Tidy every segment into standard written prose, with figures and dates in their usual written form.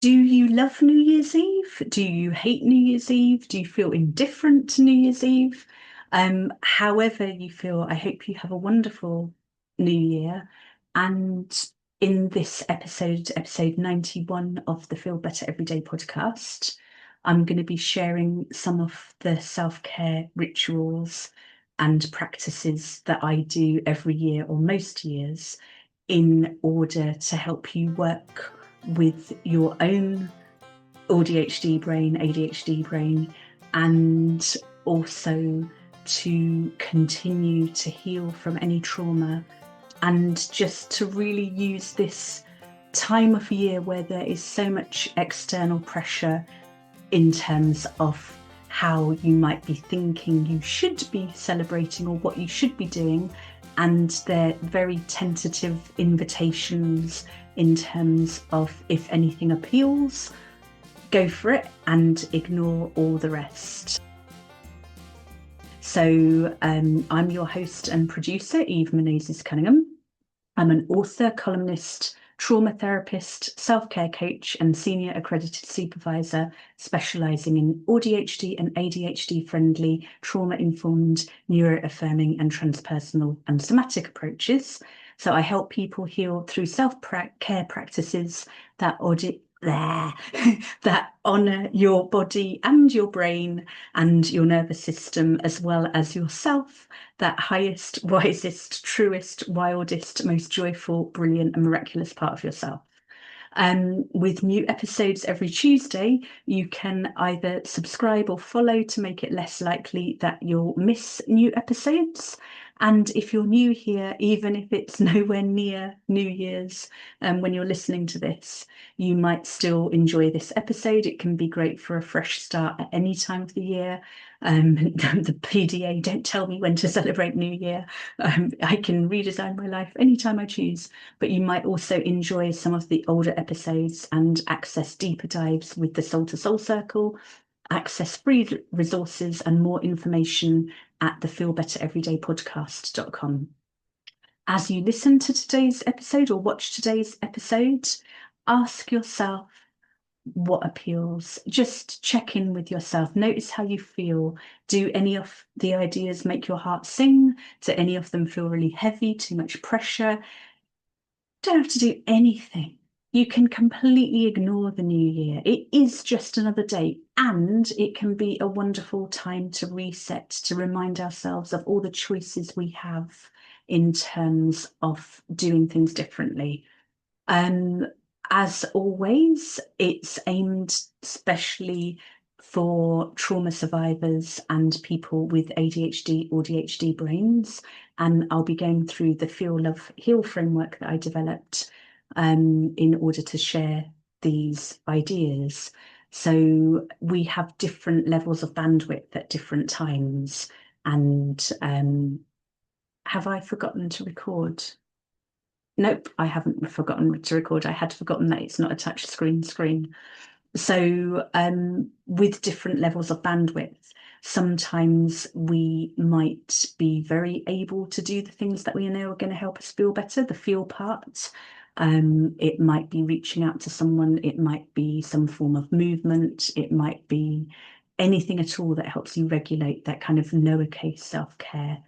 Do you love New Year's Eve? Do you hate New Year's Eve? Do you feel indifferent to New Year's Eve? However you feel, I hope you have a wonderful New Year. And in this episode, episode 91 of the Feel Better Everyday podcast, I'm going to be sharing some of the self-care rituals and practices that I do every year or most years in order to help you work with your own AuDHD brain, ADHD brain, and also to continue to heal from any trauma and just to really use this time of year where there is so much external pressure in terms of how you might be thinking you should be celebrating or what you should be doing, and they're very tentative invitations in terms of if anything appeals, go for it and ignore all the rest. So I'm your host and producer, Eve Menezes Cunningham. I'm an author, columnist, trauma therapist, self-care coach, and senior accredited supervisor specializing in AuDHD and ADHD-friendly, trauma-informed, neuro-affirming, and transpersonal and somatic approaches. So I help people heal through self-care practices that that honor your body and your brain and your nervous system, as well as yourself, that highest, wisest, truest, wildest, most joyful, brilliant, and miraculous part of yourself. With new episodes every Tuesday, you can either subscribe or follow to make it less likely that you'll miss new episodes. And if you're new here, even if it's nowhere near New Year's, when you're listening to this, you might still enjoy this episode. It can be great for a fresh start at any time of the year. The PDA don't tell me when to celebrate New Year. I can redesign my life anytime I choose, but you might also enjoy some of the older episodes and access deeper dives with the Soul to Soul Circle, access free resources and more information at the feelbettereverydaypodcast.com. As you listen to today's episode or watch today's episode, ask yourself what appeals. Just check in with yourself. Notice how you feel. Do any of the ideas make your heart sing? Do any of them feel really heavy, too much pressure? Don't have to do anything. You can completely ignore the new year. It is just another day, and it can be a wonderful time to reset, to remind ourselves of all the choices we have in terms of doing things differently. As always, it's aimed especially for trauma survivors and people with ADHD or ADHD brains. And I'll be going through the Feel, Love, Heal framework that I developed in order to share these ideas. So we have different levels of bandwidth at different times. And have I forgotten to record? Nope, I haven't forgotten to record. I had forgotten that it's not a touch screen. So with different levels of bandwidth, sometimes we might be very able to do the things that we know are going to help us feel better, the feel part. It might be reaching out to someone, it might be some form of movement, it might be anything at all that helps you regulate that kind of lowercase self-care.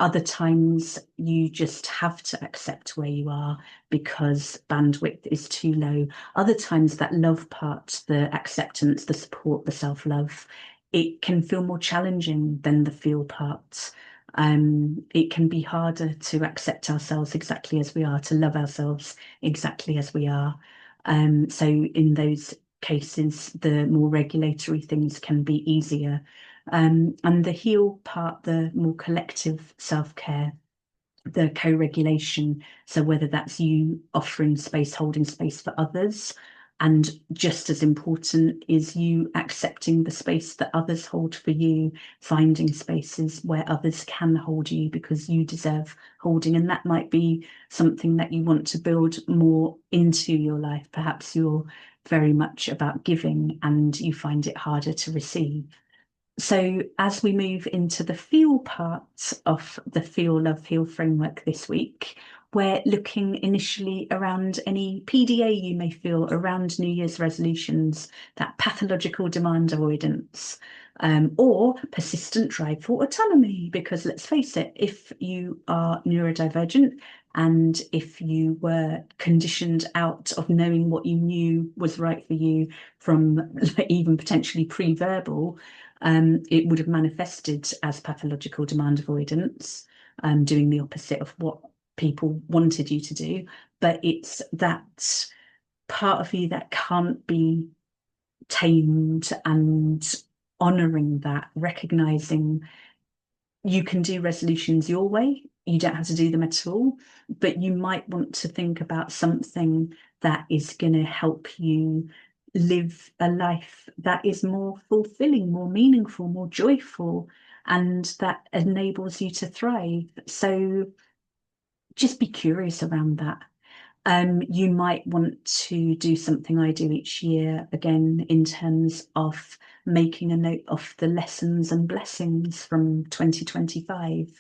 Other times you just have to accept where you are because bandwidth is too low. Other times that love part, the acceptance, the support, the self-love, it can feel more challenging than the feel part. It can be harder to accept ourselves exactly as we are, to love ourselves exactly as we are. So in those cases, the more regulatory things can be easier. And the heal part, the more collective self-care, the co-regulation. So whether that's you offering space, holding space for others, and just as important is you accepting the space that others hold for you, finding spaces where others can hold you because you deserve holding. And that might be something that you want to build more into your life. Perhaps you're very much about giving and you find it harder to receive. So as we move into the feel part of the Feel, Love, Heal framework this week, We're looking initially around any PDA you may feel around New Year's resolutions, that pathological demand avoidance, or persistent drive for autonomy. Because let's face it, if you are neurodivergent and if you were conditioned out of knowing what you knew was right for you from even potentially pre-verbal, it would have manifested as pathological demand avoidance, doing the opposite of what people wanted you to do. But it's that part of you that can't be tamed, and honoring that, recognizing you can do resolutions your way. You don't have to do them at all, but you might want to think about something that is going to help you live a life that is more fulfilling, more meaningful, more joyful, and that enables you to thrive. So just be curious around that. You might want to do something I do each year, again, in terms of making a note of the lessons and blessings from 2025.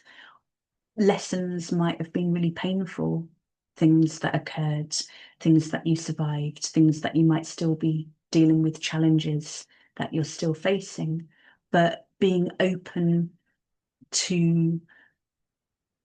Lessons might have been really painful, things that occurred, things that you survived, things that you might still be dealing with, challenges that you're still facing, but being open to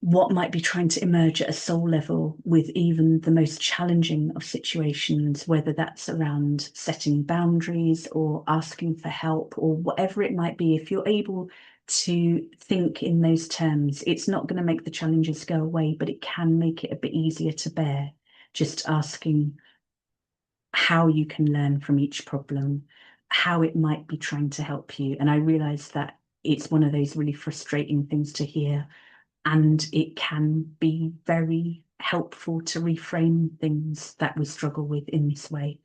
what might be trying to emerge at a soul level with even the most challenging of situations, whether that's around setting boundaries or asking for help or whatever it might be. If you're able to think in those terms, it's not going to make the challenges go away, but it can make it a bit easier to bear. Just asking how you can learn from each problem, how it might be trying to help you. And I realize that it's one of those really frustrating things to hear, and it can be very helpful to reframe things that we struggle with in this way.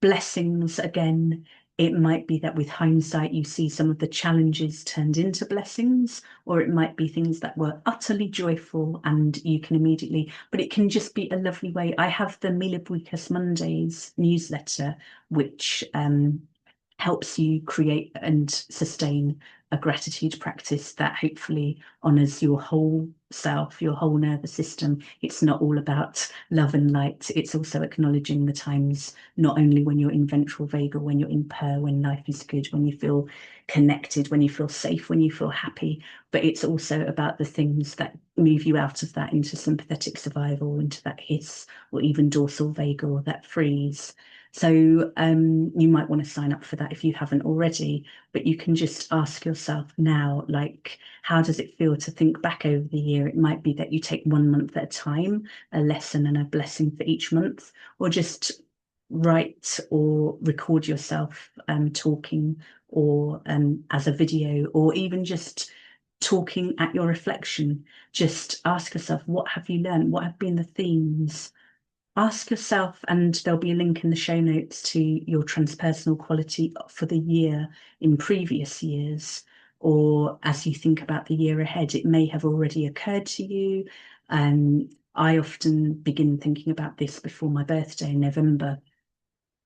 Blessings, again, it might be that with hindsight, you see some of the challenges turned into blessings, or it might be things that were utterly joyful and you can immediately, but it can just be a lovely way. I have the Milibuicus Mondays newsletter, which helps you create and sustain a gratitude practice that hopefully honors your whole self, your whole nervous system. It's not all about love and light. It's also acknowledging the times, not only when you're in ventral vagal, when you're in purr, when life is good, when you feel connected, when you feel safe, when you feel happy, but it's also about the things that move you out of that into sympathetic survival, into that hiss, or even dorsal vagal, that freeze. So you might want to sign up for that if you haven't already, but you can just ask yourself now, like, how does it feel to think back over the year? It might be that you take 1 month at a time, a lesson and a blessing for each month, or just write or record yourself talking, or as a video, or even just talking at your reflection. Just ask yourself, what have you learned? What have been the themes? Ask yourself, and there'll be a link in the show notes to your transpersonal quality for the year in previous years, or as you think about the year ahead, it may have already occurred to you. I often begin thinking about this before my birthday in November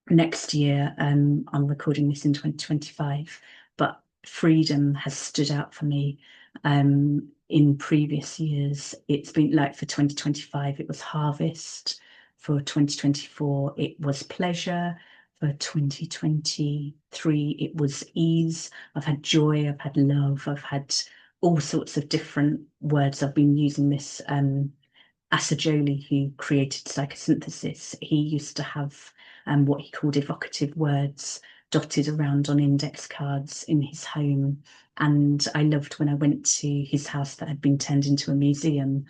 next year. I'm recording this in 2025, but freedom has stood out for me. In previous years, it's been like, for 2025, it was harvest. For 2024, it was pleasure. For 2023, it was ease. I've had joy, I've had love, I've had all sorts of different words. I've been using this. Assagioli, who created psychosynthesis, he used to have what he called evocative words dotted around on index cards in his home. And I loved when I went to his house that had been turned into a museum,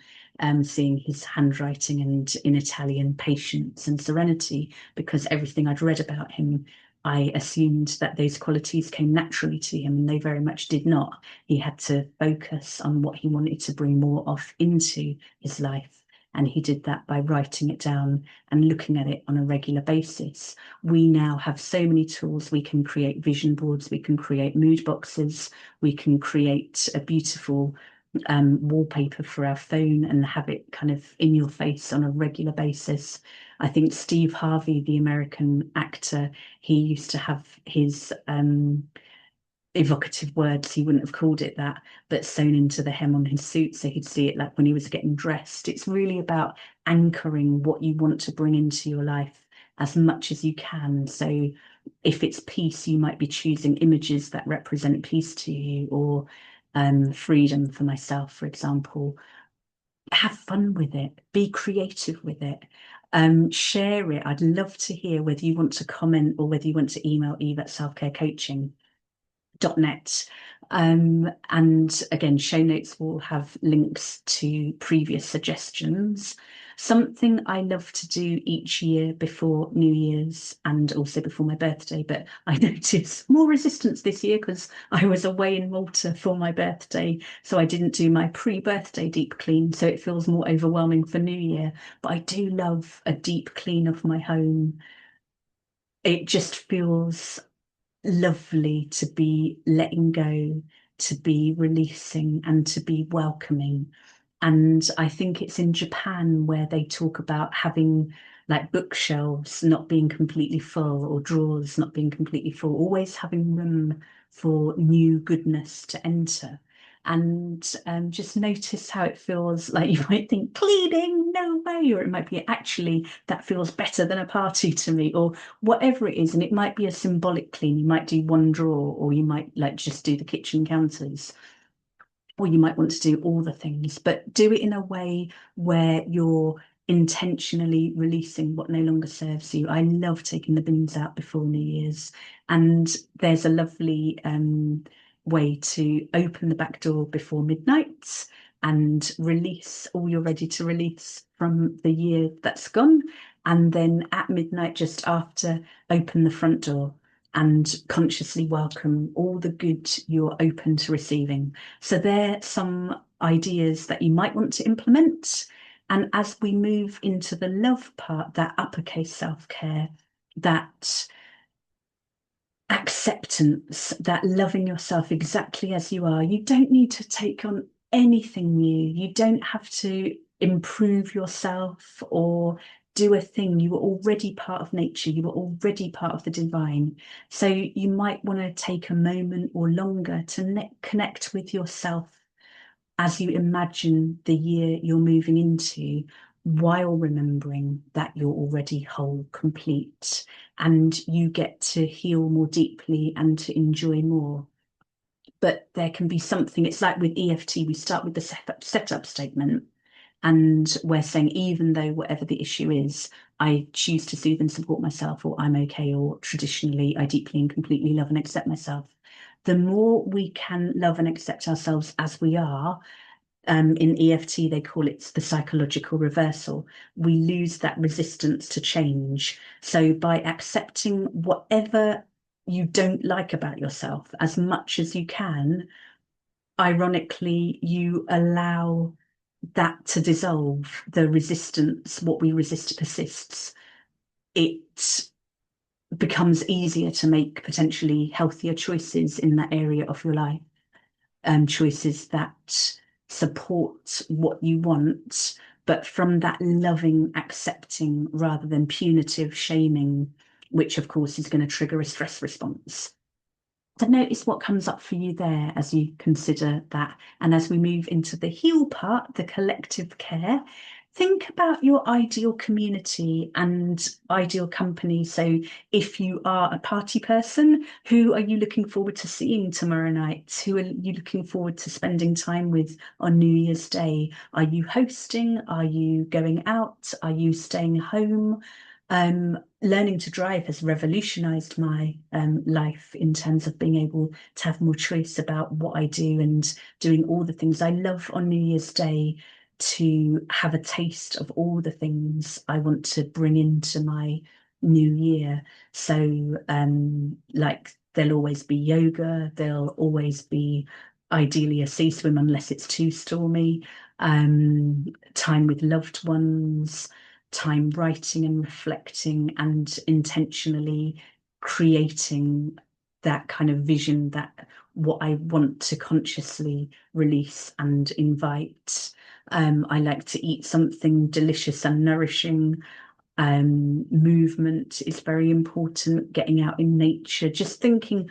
seeing his handwriting and in Italian patience and serenity, because everything I'd read about him, I assumed that those qualities came naturally to him, and they very much did not. He had to focus on what he wanted to bring more of into his life. And he did that by writing it down and looking at it on a regular basis. We now have so many tools. We can create vision boards, we can create mood boxes, we can create a beautiful wallpaper for our phone and have it kind of in your face on a regular basis. I think Steve Harvey, the American actor, he used to have his evocative words, he wouldn't have called it that, but sewn into the hem on his suit, so he'd see it like when he was getting dressed. It's really about anchoring what you want to bring into your life as much as you can. So if it's peace, you might be choosing images that represent peace to you, or freedom for myself, for example. Have fun with it, be creative with it, share it. I'd love to hear whether you want to comment or whether you want to email eve@selfcarecoaching.net. And again, show notes will have links to previous suggestions. Something I love to do each year before New Year's and also before my birthday, but I noticed more resistance this year because I was away in Malta for my birthday, so I didn't do my pre-birthday deep clean, so it feels more overwhelming for New Year. But I do love a deep clean of my home. It just feels lovely to be letting go, to be releasing, and to be welcoming. And I think it's in Japan where they talk about having like bookshelves not being completely full or drawers not being completely full, always having room for new goodness to enter. And just notice how it feels. Like you might think cleaning, no way, or it might be actually that feels better than a party to me, or whatever it is. And it might be a symbolic clean. You might do one drawer, or you might like just do the kitchen counters, or you might want to do all the things, but do it in a way where you're intentionally releasing what no longer serves you. I love taking the bins out before New Year's, and there's a lovely way to open the back door before midnight and release all you're ready to release from the year that's gone. And then at midnight, just after, open the front door and consciously welcome all the good you're open to receiving. So there are some ideas that you might want to implement. And as we move into the love part, that uppercase self-care, that acceptance, that loving yourself exactly as you are, you don't need to take on anything new. You don't have to improve yourself or do a thing. You were already part of nature. You were already part of the divine. So you might want to take a moment or longer to connect with yourself as you imagine the year you're moving into, while remembering that you're already whole, complete, and you get to heal more deeply and to enjoy more. But there can be something, it's like with EFT, we start with the setup statement. And we're saying, even though whatever the issue is, I choose to soothe and support myself, or I'm okay, or traditionally, I deeply and completely love and accept myself. The more we can love and accept ourselves as we are, in EFT, they call it the psychological reversal. We lose that resistance to change. So by accepting whatever you don't like about yourself as much as you can, ironically, you allow that to dissolve. The resistance, what we resist persists. It becomes easier to make potentially healthier choices in that area of your life, choices that support what you want, but from that loving, accepting rather than punitive shaming, which of course is going to trigger a stress response. So notice what comes up for you there as you consider that. And as we move into the heal part, the collective care, think about your ideal community and ideal company. So if you are a party person, who are you looking forward to seeing tomorrow night? Who are you looking forward to spending time with on New Year's Day? Are you hosting? Are you going out? Are you staying home? Learning to drive has revolutionized my life in terms of being able to have more choice about what I do and doing all the things I love on New Year's Day, to have a taste of all the things I want to bring into my new year. So like there'll always be yoga, there'll always be ideally a sea swim unless it's too stormy, time with loved ones, time writing and reflecting and intentionally creating that kind of vision, that what I want to consciously release and invite. I like to eat something delicious and nourishing. Movement is very important, getting out in nature, just thinking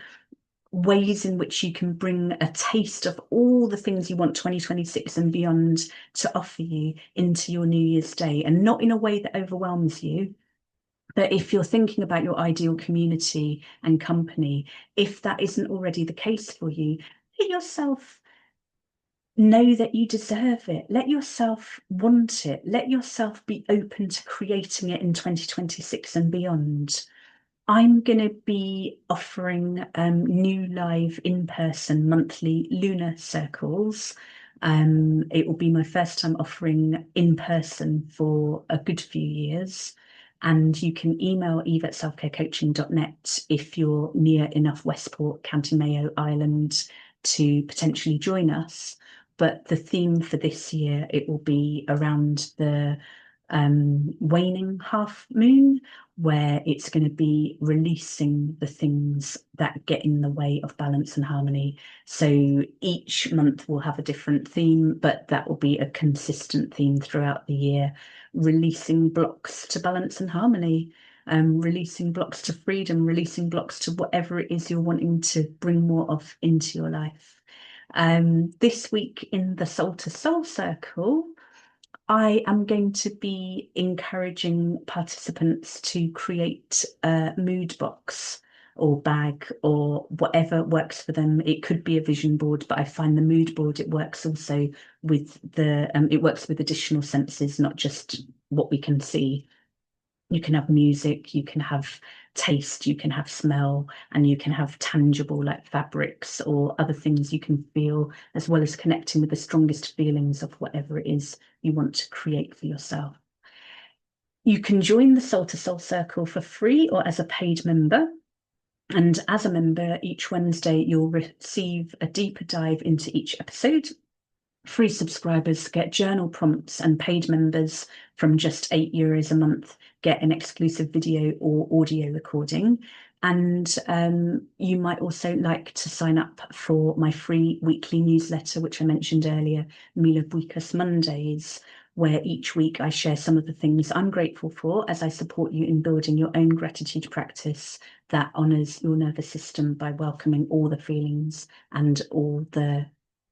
ways in which you can bring a taste of all the things you want 2026 and beyond to offer you into your New Year's Day, and not in a way that overwhelms you. But if you're thinking about your ideal community and company, if that isn't already the case for you, let yourself know that you deserve it. Let yourself want it. Let yourself be open to creating it in 2026 and beyond. I'm going to be offering new live in-person monthly lunar circles. It will be my first time offering in person for a good few years. And you can email eve@selfcarecoaching.net if you're near enough Westport, County Mayo, Ireland to potentially join us. But the theme for this year, it will be around the waning half moon, where it's going to be releasing the things that get in the way of balance and harmony. So each month will have a different theme, but that will be a consistent theme throughout the year. Releasing blocks to balance and harmony, releasing blocks to freedom, releasing blocks to whatever it is you're wanting to bring more of into your life. This week in the Soul to Soul Circle, I am going to be encouraging participants to create a mood box or bag or whatever works for them. It could be a vision board, but I find the mood board, it works also with it works with additional senses, not just what we can see. You can have music, you can have taste, you can have smell, and you can have tangible like fabrics or other things you can feel, as well as connecting with the strongest feelings of whatever it is you want to create for yourself. You can join the Soul to Soul Circle for free or as a paid member. And as a member, each Wednesday, you'll receive a deeper dive into each episode. Free subscribers get journal prompts, and paid members from just €8 a month get an exclusive video or audio recording. And you might also like to sign up for my free weekly newsletter, which I mentioned earlier, Mila Buikas Mondays, where each week I share some of the things I'm grateful for as I support you in building your own gratitude practice that honours your nervous system by welcoming all the feelings and all the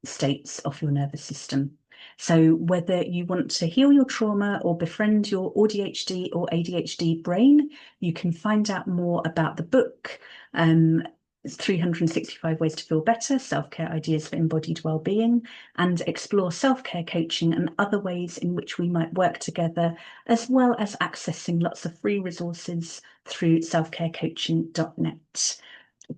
states of your nervous system. So whether you want to heal your trauma or befriend your AuDHD or ADHD brain, you can find out more about the book, 365 Ways to Feel Better, Self-Care Ideas for Embodied Wellbeing, and explore self-care coaching and other ways in which we might work together, as well as accessing lots of free resources through selfcarecoaching.net.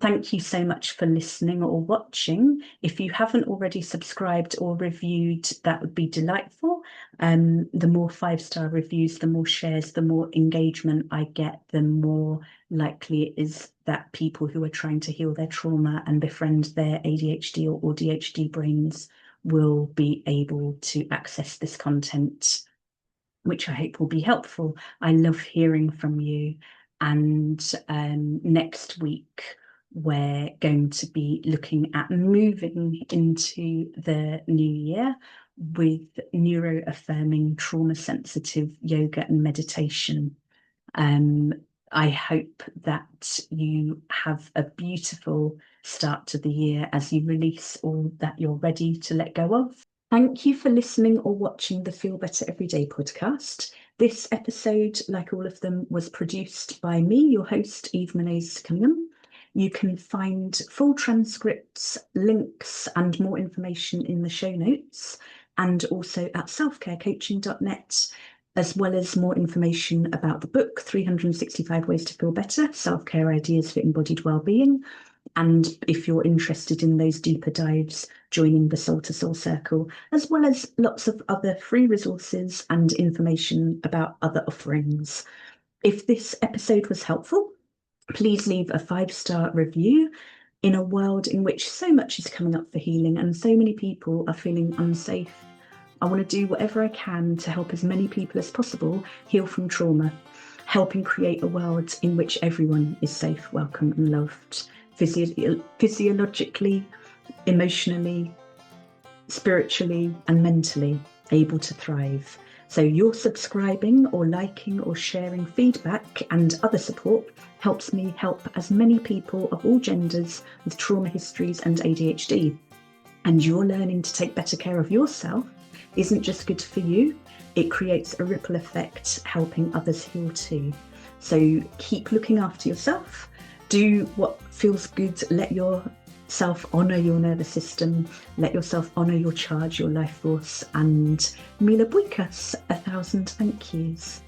Thank you so much for listening or watching. If you haven't already subscribed or reviewed, that would be delightful. The more 5-star reviews, the more shares, the more engagement I get, the more likely it is that people who are trying to heal their trauma and befriend their ADHD or AuDHD brains will be able to access this content, which I hope will be helpful. I love hearing from you. And next week, we're going to be looking at moving into the new year with neuro-affirming, trauma-sensitive yoga and meditation. I hope that you have a beautiful start to the year as you release all that you're ready to let go of. Thank you for listening or watching the Feel Better Everyday podcast. This episode, like all of them, was produced by me, your host, Eve Menez-Cunningham. You can find full transcripts, links, and more information in the show notes, and also at selfcarecoaching.net, as well as more information about the book, 365 Ways to Feel Better, Self-Care Ideas for Embodied Wellbeing. And if you're interested in those deeper dives, joining the Soul to Soul Circle, as well as lots of other free resources and information about other offerings. If this episode was helpful, please leave a 5-star review. In a world in which so much is coming up for healing and so many people are feeling unsafe, I want to do whatever I can to help as many people as possible heal from trauma, helping create a world in which everyone is safe, welcome and loved, physiologically, emotionally, spiritually and mentally able to thrive. So your subscribing or liking or sharing feedback and other support helps me help as many people of all genders with trauma histories and ADHD. And your learning to take better care of yourself isn't just good for you, it creates a ripple effect helping others heal too. So keep looking after yourself, do what feels good, let yourself honour your nervous system, let yourself honour your charge, your life force, and Mila Buikas, 1,000 thank yous.